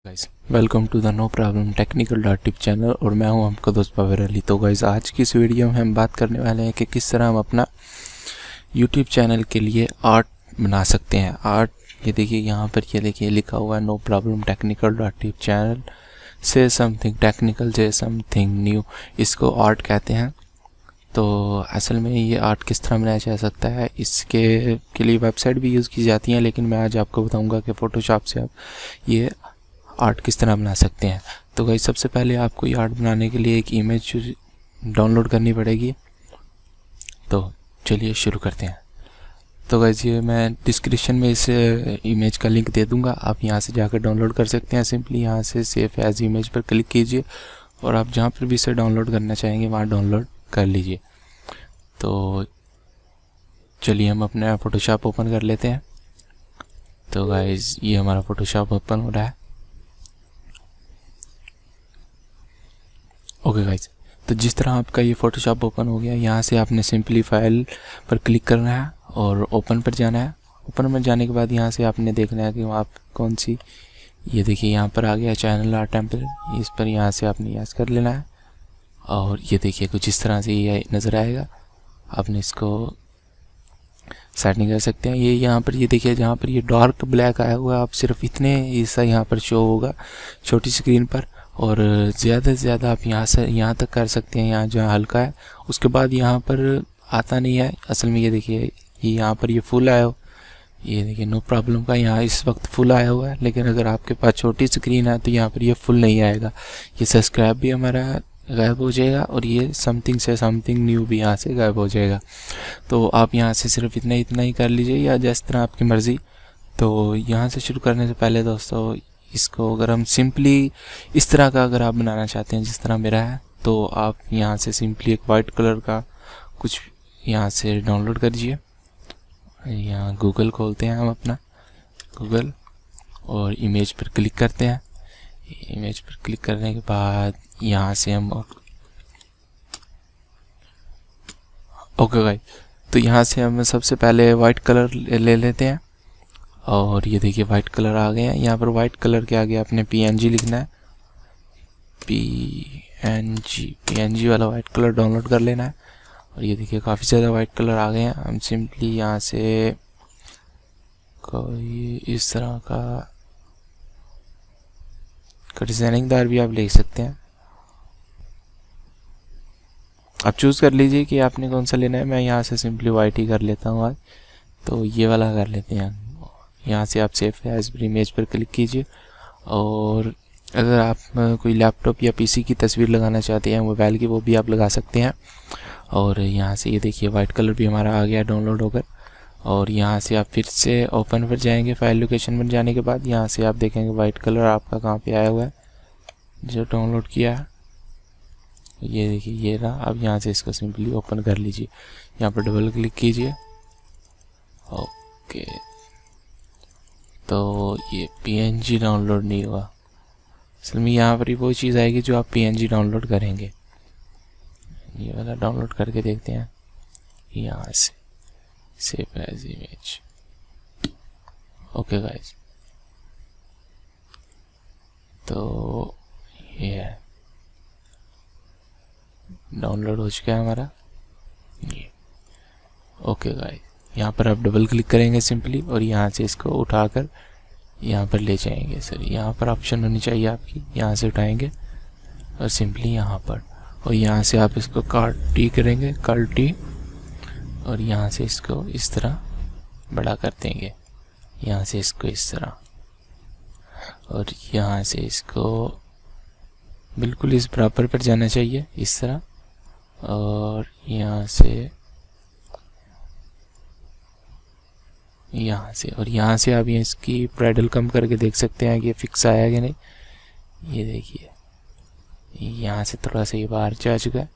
Guys welcome to the no problem technical dot tip channel और मैं हूं आपका दोस्त पावर अली। तो गाइस आज की इस वीडियो में हम बात करने वाले हैं कि किस तरह हम अपना यूट्यूब चैनल के लिए आर्ट बना सकते हैं। आर्ट ये देखिए यहाँ पर, ये देखिए लिखा हुआ है no problem technical dot tip channel से समथिंग टेक्निकल से समथिंग न्यू, इसको आर्ट कहते हैं। तो असल में ये आर्ट किस तरह बनाया जा सकता है, इसके के लिए वेबसाइट भी यूज़ की जाती हैं, लेकिन मैं आज आपको बताऊंगा कि फ़ोटोशॉप से आप ये आर्ट किस तरह बना सकते हैं। तो गाइस सबसे पहले आपको ये आर्ट बनाने के लिए एक इमेज डाउनलोड करनी पड़ेगी। तो चलिए शुरू करते हैं। तो गाइस ये मैं डिस्क्रिप्शन में इस इमेज का लिंक दे दूंगा, आप यहाँ से जाकर डाउनलोड कर सकते हैं। सिंपली यहाँ से सेव एज इमेज पर क्लिक कीजिए और आप जहाँ पर भी इसे डाउनलोड करना चाहेंगे वहाँ डाउनलोड कर लीजिए। तो चलिए हम अपना फ़ोटोशॉप ओपन कर लेते हैं। तो गाइस ये हमारा फ़ोटोशॉप ओपन हो रहा है। ओके गाइस, तो जिस तरह आपका ये फ़ोटोशॉप ओपन हो गया, यहाँ से आपने सिंपली फाइल पर क्लिक करना है और ओपन पर जाना है। ओपन पर जाने के बाद यहाँ से आपने देखना है कि आप कौन सी, ये देखिए यहाँ पर आ गया चैनल आर्ट टेम्पलेट, इस पर यहाँ से आपने यस कर लेना है और ये देखिए कुछ इस तरह से ये नज़र आएगा। आपने इसको सेटिंग कर सकते हैं। ये यहाँ पर ये देखिए जहाँ पर ये डार्क ब्लैक आया हुआ है, आप सिर्फ इतने ऐसा यहाँ पर शो होगा छोटी स्क्रीन पर, और ज़्यादा से ज़्यादा आप यहाँ से यहाँ तक कर सकते हैं, यहाँ जहाँ हल्का है उसके बाद यहाँ पर आता नहीं है। असल में ये देखिए ये यहाँ पर ये फुल आया हो, ये देखिए नो प्रॉब्लम का यहाँ इस वक्त फुल आया हुआ है, लेकिन अगर आपके पास छोटी स्क्रीन है तो यहाँ पर ये फुल नहीं आएगा। ये सब्सक्राइब भी हमारा गायब हो जाएगा और ये समथिंग से समथिंग न्यू भी यहाँ से गायब हो जाएगा। तो आप यहाँ से सिर्फ इतना ही कर लीजिए या जिस तरह आपकी मर्ज़ी। तो यहाँ से शुरू करने से पहले दोस्तों, इसको अगर हम सिंपली इस तरह का अगर आप बनाना चाहते हैं जिस तरह मेरा है, तो आप यहाँ से सिंपली एक वाइट कलर का कुछ यहाँ से डाउनलोड करिए। यहाँ गूगल खोलते हैं हम अपना गूगल और इमेज पर क्लिक करते हैं। इमेज पर क्लिक करने के बाद यहाँ से हम ओके गाइस, तो यहाँ से हम सबसे पहले वाइट कलर ले लेते हैं और ये देखिए वाइट कलर आ गए हैं। यहाँ पर वाइट कलर के आगे आपने PNG लिखना है, PNG वाला वाइट कलर डाउनलोड कर लेना है। और ये देखिए काफ़ी ज़्यादा वाइट कलर आ गए हैं। हम सिंपली यहाँ से कोई इस तरह का डिज़ाइनिंग दार भी आप ले सकते हैं, आप चूज़ कर लीजिए कि आपने कौन सा लेना है। मैं यहाँ से सिंपली वाइट ही कर लेता हूँ आज, तो ये वाला कर लेते हैं। यहाँ से आप सेव एज इमेज पर क्लिक कीजिए और अगर आप कोई लैपटॉप या PC की तस्वीर लगाना चाहते हैं मोबाइल की, वो भी आप लगा सकते हैं। और यहाँ से ये देखिए वाइट कलर भी हमारा आ गया डाउनलोड होकर। और यहाँ से आप फिर से ओपन पर जाएंगे, फाइल लोकेशन पर जाने के बाद यहाँ से आप देखेंगे वाइट कलर आपका कहाँ पे आया हुआ है जो डाउनलोड किया है। ये देखिए ये रहा। अब यहाँ से इसको सिंपली ओपन कर लीजिए, यहाँ पर डबल क्लिक कीजिए। ओके, तो ये PNG डाउनलोड नहीं हुआ। असल में यहाँ पर ही वो चीज़ आएगी जो आप PNG डाउनलोड करेंगे। ये वाला डाउनलोड करके देखते हैं, यहाँ से save as image. Okay guys, तो ये डाउनलोड हो चुका है हमारा ये। ओके गाइस, यहाँ पर आप डबल क्लिक करेंगे सिंपली और यहाँ से इसको उठाकर यहाँ पर ले जाएंगे। सर यहाँ पर ऑप्शन होनी चाहिए आपकी, यहाँ से उठाएंगे और सिंपली यहाँ पर, और यहाँ से आप इसको Ctrl+T करेंगे, Ctrl+T, और यहाँ से इसको इस तरह बड़ा कर देंगे, यहाँ से इसको इस तरह, और यहाँ से इसको बिल्कुल इस बराबर पर जाना चाहिए इस तरह, और यहाँ से और यहाँ से आप ये इसकी पैडल कम करके देख सकते हैं कि ये फिक्स आया कि नहीं। ये देखिए यहाँ से थोड़ा सा ये बाहर जा चुका है,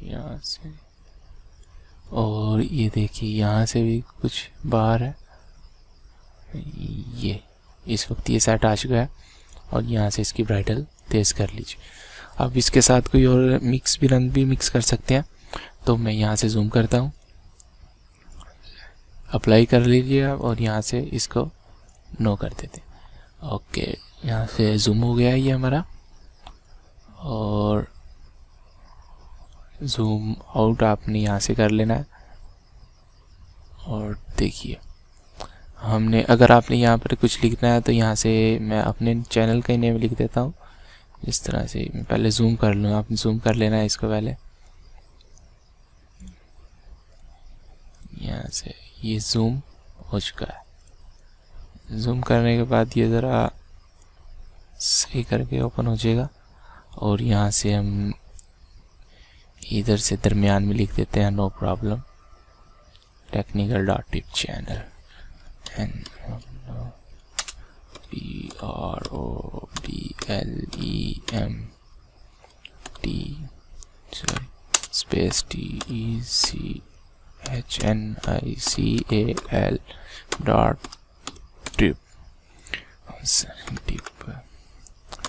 यहाँ से, और ये देखिए यहाँ से भी कुछ बाहर है। ये इस वक्त ये सेट आ चुका है और यहाँ से इसकी ब्राइटल तेज़ कर लीजिए। आप इसके साथ कोई और रंग भी मिक्स कर सकते हैं। तो मैं यहाँ से जूम करता हूँ, अप्लाई कर लीजिए आप, और यहाँ से इसको नो कर देते हैं। ओके, यहाँ से जूम हो गया ये हमारा, और जूम आउट आपने यहाँ से कर लेना है। और देखिए हमने, अगर आपने यहाँ पर कुछ लिखना है तो यहाँ से मैं अपने चैनल का ही नेम लिख देता हूँ। इस तरह से मैं पहले जूम कर लूँ, आपने जूम कर लेना है इसको पहले। यहाँ से ये जूम हो चुका है। जूम करने के बाद ये ज़रा सही करके ओपन हो जाएगा, और यहाँ से हम इधर से दरमियान में लिख देते हैं no problem technical.tip channel PROBLEMT sorry space TECHNICAL dot tip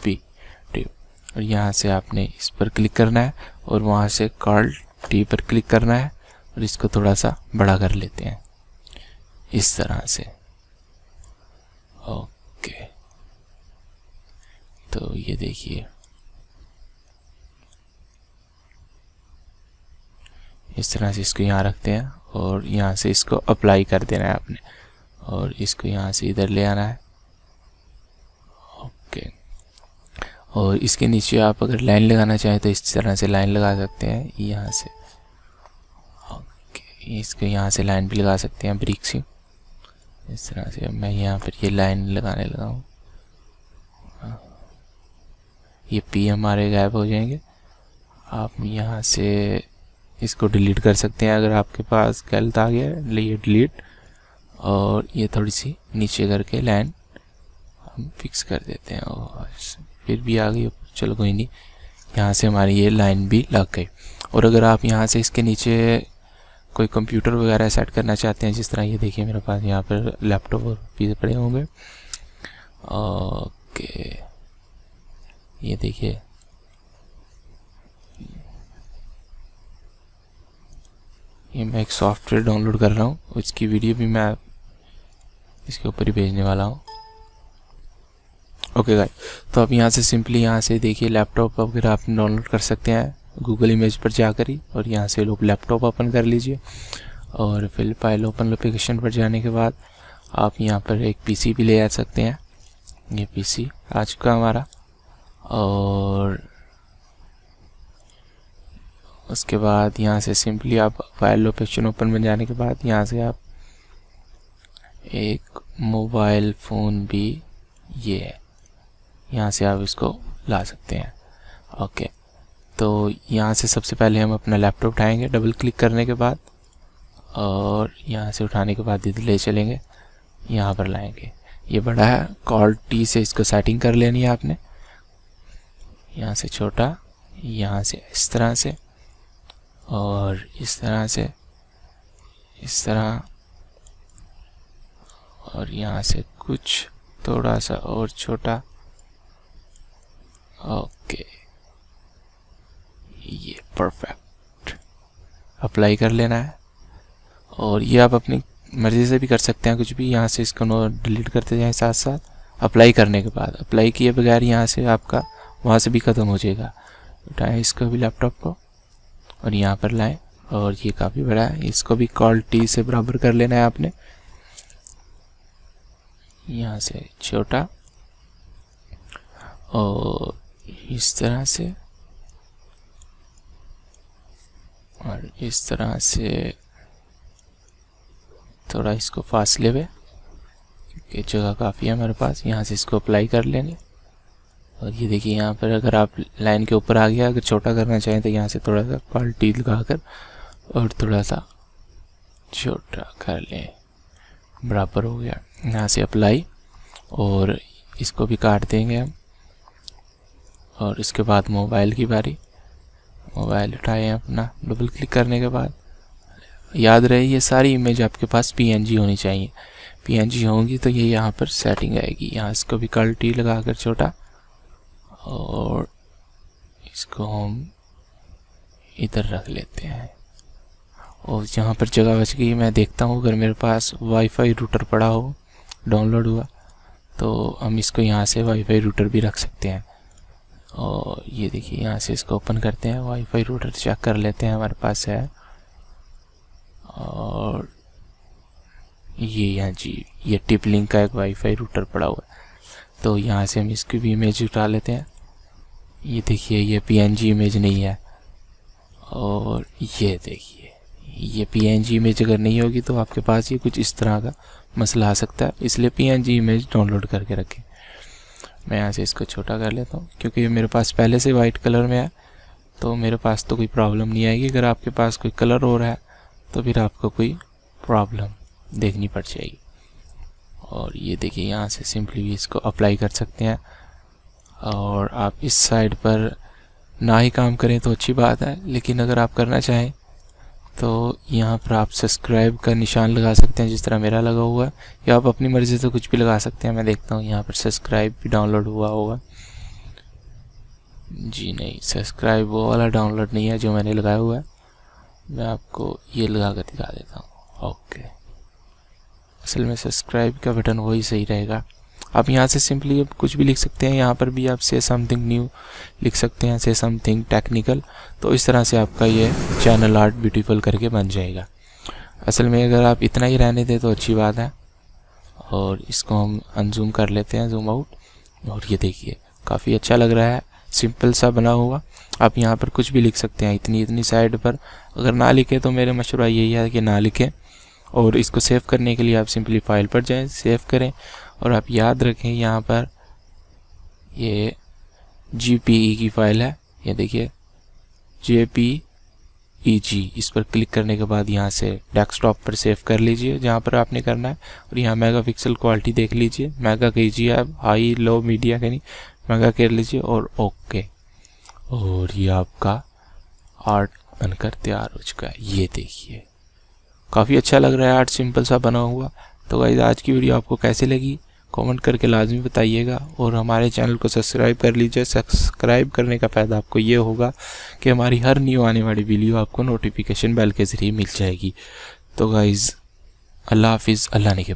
tip, और यहाँ से आपने इस पर क्लिक करना है और वहाँ से कॉल टी पर क्लिक करना है, और इसको थोड़ा सा बड़ा कर लेते हैं इस तरह से। ओके, तो ये देखिए इस तरह से इसको यहाँ रखते हैं, और यहाँ से इसको अप्लाई कर देना है आपने, और इसको यहाँ से इधर ले आना है। ओके, और इसके नीचे आप अगर लाइन लगाना चाहें तो इस तरह से लाइन लगा सकते हैं यहाँ से। ओके, इसको यहाँ से लाइन भी लगा सकते हैं ब्रिक से इस तरह से। मैं यहाँ पर ये लाइन लगाने लगा हूँ, ये पी हमारे गायब हो जाएंगे। आप यहाँ से इसको डिलीट कर सकते हैं अगर आपके पास गलत आ गया है, ये डिलीट, और ये थोड़ी सी नीचे करके लाइन हम फिक्स कर देते हैं। और फिर भी आ गई, चलो कोई नहीं, यहाँ से हमारी ये लाइन भी लग गई। और अगर आप यहाँ से इसके नीचे कोई कंप्यूटर वगैरह सेट करना चाहते हैं, जिस तरह ये देखिए मेरे पास यहाँ पर लैपटॉप और पीछे पड़े होंगे। ओके, ये देखिए ये मैं एक सॉफ्टवेयर डाउनलोड कर रहा हूँ, उसकी वीडियो भी मैं इसके ऊपर ही भेजने वाला हूँ। ओके गाइस, तो आप यहाँ से सिंपली यहाँ से देखिए लैपटॉप वगैरह आप डाउनलोड कर सकते हैं गूगल इमेज पर जाकर ही, और यहाँ से लोग लैपटॉप ओपन कर लीजिए, और फिर फाइल ओपन लोकेशन पर जाने के बाद आप यहाँ पर एक पीसी भी ले आ सकते हैं। ये पीसी आ चुका हमारा, और उसके बाद यहाँ से सिंपली आप फाइल लोकेशन ओपन में जाने के बाद यहाँ से आप एक मोबाइल फ़ोन भी ये है, यहाँ से आप इसको ला सकते हैं। ओके, तो यहाँ से सबसे पहले हम अपना लैपटॉप उठाएंगे डबल क्लिक करने के बाद, और यहाँ से उठाने के बाद इधर ले चलेंगे, यहाँ पर लाएंगे। ये बड़ा है, कॉल टी से इसको सेटिंग कर लेनी है आपने, यहाँ से छोटा, यहाँ से इस तरह से, और इस तरह से, इस तरह, और यहाँ से कुछ थोड़ा सा और छोटा। ओके, ये परफेक्ट, अप्लाई कर लेना है। और ये आप अपनी मर्ज़ी से भी कर सकते हैं कुछ भी, यहाँ से इसको नो डिलीट करते जाएं साथ साथ। अप्लाई करने के बाद, अप्लाई किए बगैर यहाँ से आपका वहाँ से भी ख़त्म हो जाएगा। उठाएं इसको भी लैपटॉप को और यहाँ पर लाएं, और ये काफ़ी बड़ा है, इसको भी कॉल टी से बराबर कर लेना है आपने। यहाँ से छोटा, और इस तरह से, और इस तरह से थोड़ा इसको फासले में, क्योंकि जगह काफ़ी है हमारे पास। यहाँ से इसको अप्लाई कर लेंगे, और ये देखिए यहाँ पर अगर आप लाइन के ऊपर आ गया, अगर छोटा करना चाहें तो यहाँ से थोड़ा सा क्वालिटी लगा कर और थोड़ा सा छोटा कर लें, बराबर हो गया। यहाँ से अप्लाई, और इसको भी काट देंगे हम। और इसके बाद मोबाइल की बारी, मोबाइल उठाएं अपना, डबल क्लिक करने के बाद याद रहे ये सारी इमेज आपके पास पीएनजी होनी चाहिए। पीएनजी होंगी तो ये यहाँ पर सेटिंग आएगी। यहाँ इसको भी क्वालिटी लगा कर छोटा, और इसको हम इधर रख लेते हैं। और यहाँ पर जगह बच गई, मैं देखता हूँ अगर मेरे पास वाईफाई रूटर पड़ा हो डाउनलोड हुआ, तो हम इसको यहाँ से वाईफाई रूटर भी रख सकते हैं। और ये देखिए यहाँ से इसको ओपन करते हैं, वाईफाई रूटर चेक कर लेते हैं हमारे पास है। और ये यहाँ जी ये टिप लिंक का एक वाईफाई रूटर पड़ा हुआ है, तो यहाँ से हम इसकी भी इमेज उठा लेते हैं। ये देखिए ये PNG इमेज नहीं है, और ये देखिए ये PNG इमेज अगर नहीं होगी तो आपके पास ये कुछ इस तरह का मसला आ सकता है, इसलिए PNG इमेज डाउनलोड करके रखें। मैं यहाँ से इसको छोटा कर लेता हूँ क्योंकि ये मेरे पास पहले से वाइट कलर में है, तो मेरे पास तो कोई प्रॉब्लम नहीं आएगी। अगर आपके पास कोई कलर हो रहा है तो फिर आपको कोई प्रॉब्लम देखनी पड़ जाएगी। और ये देखिए यहाँ से सिंपली इसको अप्लाई कर सकते हैं। और आप इस साइड पर ना ही काम करें तो अच्छी बात है, लेकिन अगर आप करना चाहें तो यहाँ पर आप सब्सक्राइब का निशान लगा सकते हैं, जिस तरह मेरा लगा हुआ है, या आप अपनी मर्ज़ी से कुछ भी लगा सकते हैं। मैं देखता हूँ यहाँ पर सब्सक्राइब भी डाउनलोड हुआ होगा। जी नहीं, सब्सक्राइब वो वाला डाउनलोड नहीं है जो मैंने लगाया हुआ है। मैं आपको ये लगा कर दिखा देता हूँ। ओके, असल में सब्सक्राइब का बटन वही सही रहेगा। आप यहाँ से सिंपली अब कुछ भी लिख सकते हैं। यहाँ पर भी आप से समथिंग न्यू लिख सकते हैं, से समथिंग टेक्निकल। तो इस तरह से आपका ये चैनल आर्ट ब्यूटीफुल करके बन जाएगा। असल में अगर आप इतना ही रहने दें तो अच्छी बात है। और इसको हम अनजूम कर लेते हैं, जूम आउट। और ये देखिए काफ़ी अच्छा लग रहा है, सिंपल सा बना हुआ। आप यहाँ पर कुछ भी लिख सकते हैं, इतनी साइड पर। अगर ना लिखे तो मेरा मशवरा यही है कि ना लिखें। और इसको सेव करने के लिए आप सिंपली फाइल पर जाएं, सेव करें। और आप याद रखें यहाँ पर ये JPE की फ़ाइल है, ये देखिए JPEG। इस पर क्लिक करने के बाद यहाँ से डेस्कटॉप पर सेव कर लीजिए जहाँ पर आपने करना है। और यहाँ मेगापिक्सल क्वालिटी देख लीजिए, मेगा कीजिए आप, हाई लो मीडिया का नहीं, मेगा कर लीजिए। और ओके, और ये आपका आर्ट बनकर तैयार हो चुका है। ये देखिए काफ़ी अच्छा लग रहा है आर्ट, सिंपल सा बना हुआ। तो गाइस आज की वीडियो आपको कैसे लगी कमेंट करके लाजमी बताइएगा। और हमारे चैनल को सब्सक्राइब कर लीजिए। सब्सक्राइब करने का फ़ायदा आपको ये होगा कि हमारी हर न्यू आने वाली वीडियो आपको नोटिफिकेशन बेल के ज़रिए मिल जाएगी। तो गाइस अल्लाह हाफिज़, अल्लाह ने के